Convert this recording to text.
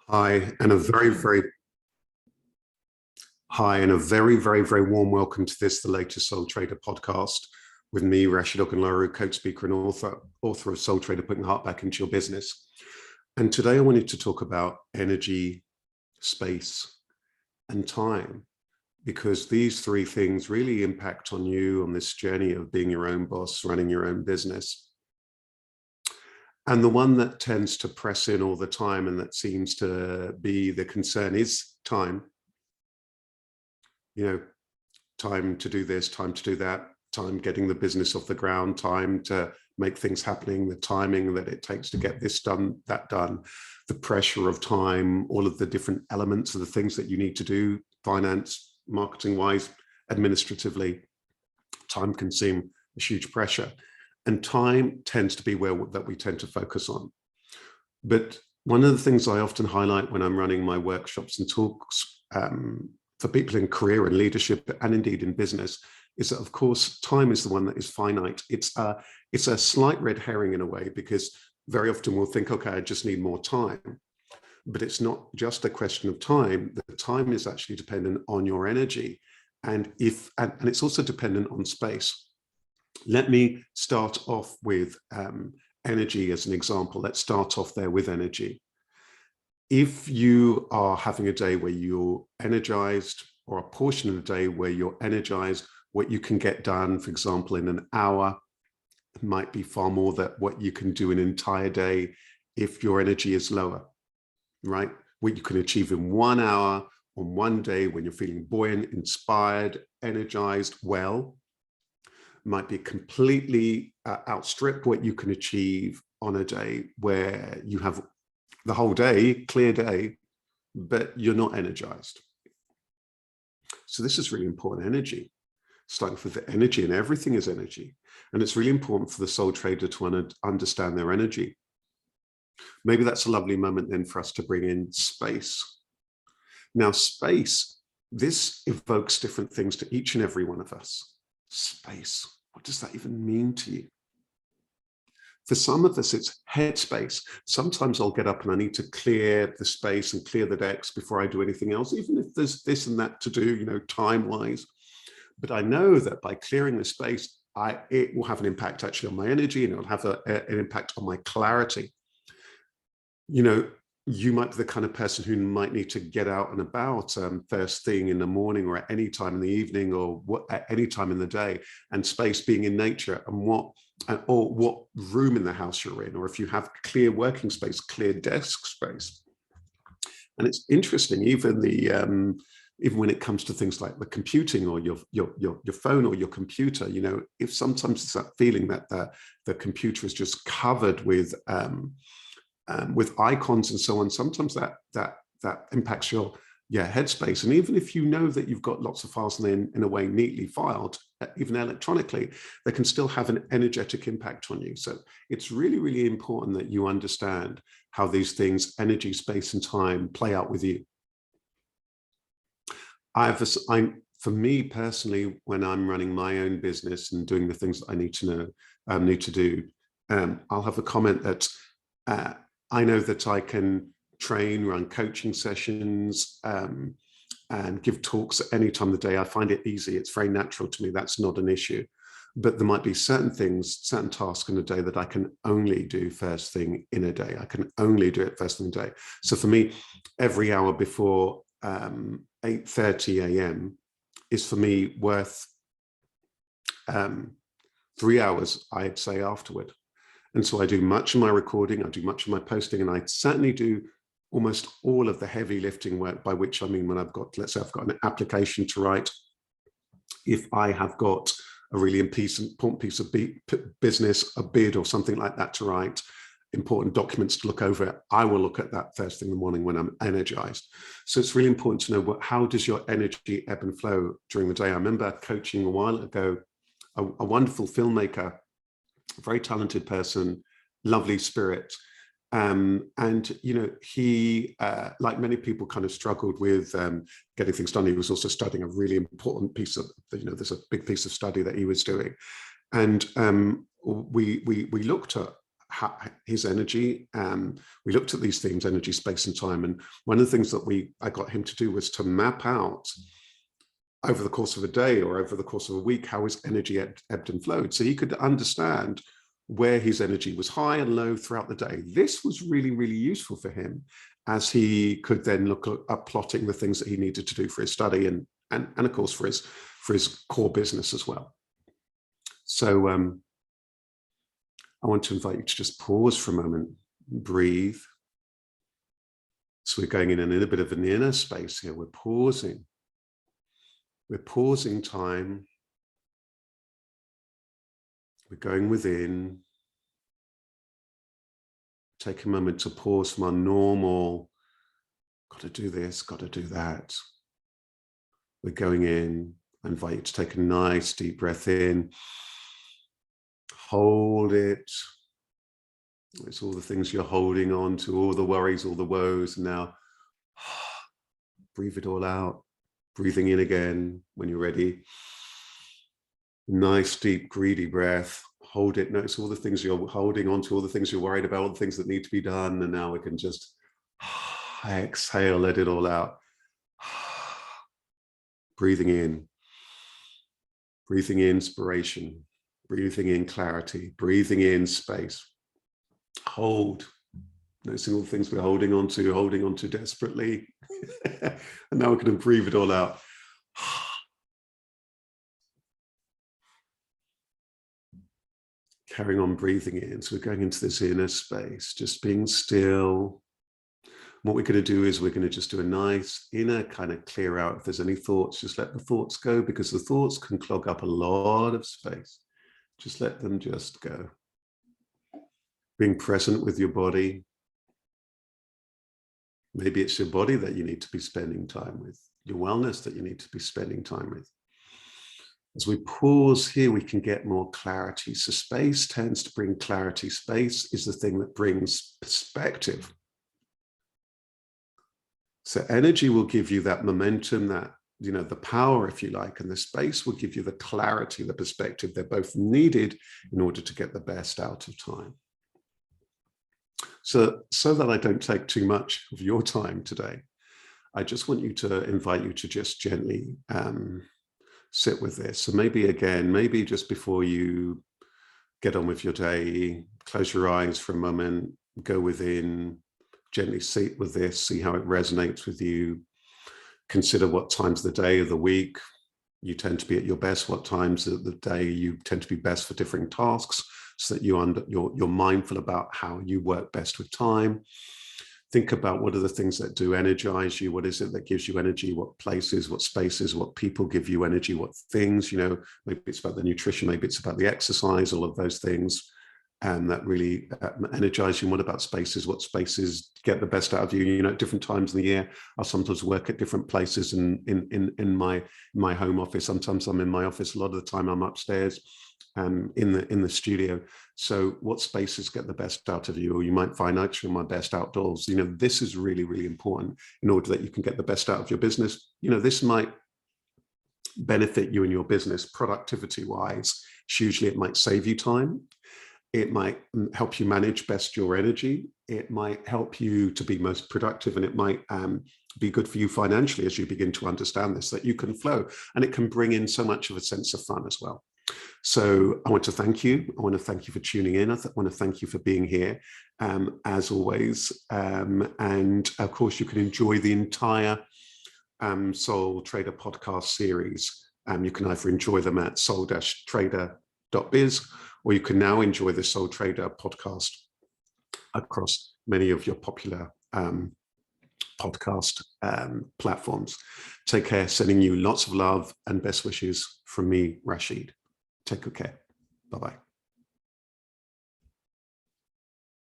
Hi, and a very, very hi, and a very, very, very warm welcome to this, the latest Soul Trader podcast with me, Rasheed Ogunlaru, coach, speaker, and author of Soul Trader, Putting Heart Back into Your Business. And today I wanted to talk about energy, space, and time, because these three things really impact on you on this journey of being your own boss, running your own business. And the one that tends to press in all the time and that seems to be the concern is time. Time to do this, time to do that, time getting the business off the ground, time to make things happening, the timing that it takes to get this done, that done, the pressure of time, all of the different elements of the things that you need to do, finance, marketing wise, administratively. Time can seem a huge pressure, and time tends to be that we tend to focus on. But one of the things I often highlight when I'm running my workshops and talks for people in career and leadership, and indeed in business, is that, of course, time is the one that is finite. It's a slight red herring in a way, because very often we'll think, okay, I just need more time. But it's not just a question of time. The time is actually dependent on your energy, and it's also dependent on space. Let me start off with energy as an example. Let's start off there with energy. If you are having a day where you're energized, or a portion of the day where you're energized, what you can get done, for example, in an hour, might be far more than what you can do an entire day if your energy is lower, right? What you can achieve in 1 hour on one day when you're feeling buoyant, inspired, energized, well, might be completely outstrip what you can achieve on a day where you have the whole day, clear day, but you're not energized. So this is really important energy. Starting with the energy, and everything is energy. And it's really important for the soul trader to understand their energy. Maybe that's a lovely moment then for us to bring in space. Now, space, this evokes different things to each and every one of us. Space, what does that even mean to you? For some of us, it's headspace. Sometimes I'll get up and I need to clear the space and clear the decks before I do anything else, even if there's this and that to do, time-wise. But I know that by clearing the space, it will have an impact actually on my energy, and it will have an impact on my clarity. You might be the kind of person who might need to get out and about first thing in the morning, or at any time in the evening, or at any time in the day, and space being in nature, and what room in the house you're in, or if you have clear working space, clear desk space. And it's interesting, even when it comes to things like the computing, or your phone or your computer, if sometimes it's that feeling that the computer is just covered with icons and so on, sometimes that impacts your headspace. And even if you know that you've got lots of files in a way neatly filed, even electronically, they can still have an energetic impact on you. So it's really, really important that you understand how these things, energy, space, and time, play out with you. For me personally, when I'm running my own business and doing the things that I need to do, I'll have a comment that I know that I can train, run coaching sessions, and give talks at any time of the day. I find it easy. It's very natural to me. That's not an issue. But there might be certain tasks in a day that I can only do first thing in a day. I can only do it first thing in a day. So for me, every hour before 8:30 a.m. is for me worth 3 hours, I'd say, afterward. And so I do much of my recording, I do much of my posting, and I certainly do almost all of the heavy lifting work, by which I mean when let's say I've got an application to write, if I have got a really important piece of business, a bid or something like that to write, important documents to look over, I will look at that first thing in the morning when I'm energized. So it's really important to know how does your energy ebb and flow during the day. I remember coaching a while ago a wonderful filmmaker, very talented person, lovely spirit. And he, like many people, kind of struggled with getting things done. He was also studying a really important piece of, there's a big piece of study that he was doing. And we looked at his energy. We looked at these themes, energy, space, and time. And one of the things that I got him to do was to map out over the course of a day or over the course of a week how his energy ebbed and flowed. So he could understand where his energy was high and low throughout the day. This was really, really useful for him, as he could then look at plotting the things that he needed to do for his study and of course for his core business as well. So I want to invite you to just pause for a moment, breathe. So we're going in a little bit of an inner space here. We're pausing. We're pausing time. We're going within. Take a moment to pause from our normal, got to do this, got to do that. We're going in. I invite you to take a nice deep breath in. Hold it. It's all the things you're holding on to, all the worries, all the woes. And now breathe it all out. Breathing in again when you're ready. Nice, deep, greedy breath. Hold it. Notice all the things you're holding on to, all the things you're worried about, all the things that need to be done. And now we can just exhale, let it all out. Breathing in. Breathing in inspiration. Breathing in clarity. Breathing in space. Hold. Noticing all the things we're holding on to desperately. And now we're going to breathe it all out. Carrying on breathing in. So we're going into this inner space, just being still. What we're going to do is we're going to just do a nice inner kind of clear out. If there's any thoughts, just let the thoughts go, because the thoughts can clog up a lot of space. Just let them just go. Being present with your body. Maybe it's your body that you need to be spending time with, your wellness that you need to be spending time with. As we pause here, we can get more clarity. So space tends to bring clarity. Space is the thing that brings perspective. So energy will give you that momentum, that, the power, if you like, and the space will give you the clarity, the perspective. They're both needed in order to get the best out of time. So that I don't take too much of your time today, I just want to invite you to just gently sit with this. So maybe just before you get on with your day, close your eyes for a moment, go within, gently sit with this, see how it resonates with you. Consider what times of the day or the week you tend to be at your best, what times of the day you tend to be best for different tasks, so that you're mindful about how you work best with time. Think about what are the things that do energize you. What is it that gives you energy? What places, what spaces, what people give you energy, what things, maybe it's about the nutrition, maybe it's about the exercise, all of those things. And that really energize you. And what about spaces? What spaces get the best out of you? At different times in the year, I sometimes work at different places in my home office. Sometimes I'm in my office. A lot of the time I'm upstairs in the studio. So what spaces get the best out of you? Or you might find actually my best outdoors. This is really, really important in order that you can get the best out of your business. This might benefit you in your business productivity wise. Hugely, it might save you time. It might help you manage best your energy. It might help you to be most productive, and it might be good for you financially as you begin to understand this, that you can flow, and it can bring in so much of a sense of fun as well. So I want to thank you. I want to thank you for tuning in. I want to thank you for being here, as always. And of course, you can enjoy the entire Soul Trader podcast series. You can either enjoy them at soul-trader.biz, or you can now enjoy the Soul Trader podcast across many of your popular podcast platforms. Take care, sending you lots of love and best wishes from me, Rasheed. Take good care. Bye-bye.